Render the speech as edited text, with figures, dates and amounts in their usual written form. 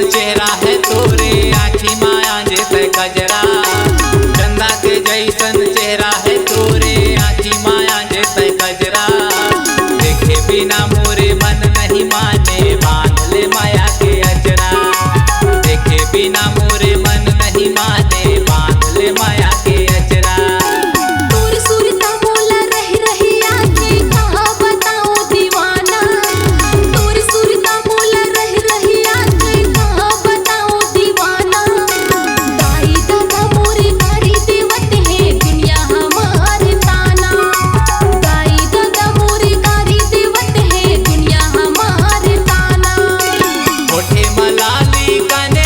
जैसन चेहरा है तोरे, आखी माया जेते कजरा। चंदा के जैसन चेहरा है तोरे, आखी माया जेते कजरा। देखे बिना मोरे मन नहीं माने, बांध ले माया के अजरा। देखे बिना मोरे मन नहीं माने, बांध ले माया के अजरा। दूर सुरता बोला रह रही आँखें, कहाँ बताऊं दीवाना। दूर सुरता बोला रह रही आँखें, कहाँ बताऊं दीवाना। दाई दादा मोरे कारी देवत है, दुनिया हमारे ताना। दाई दादा मोरे कारी देवत है, दुनिया हमारे ताना। होठे मलाली काने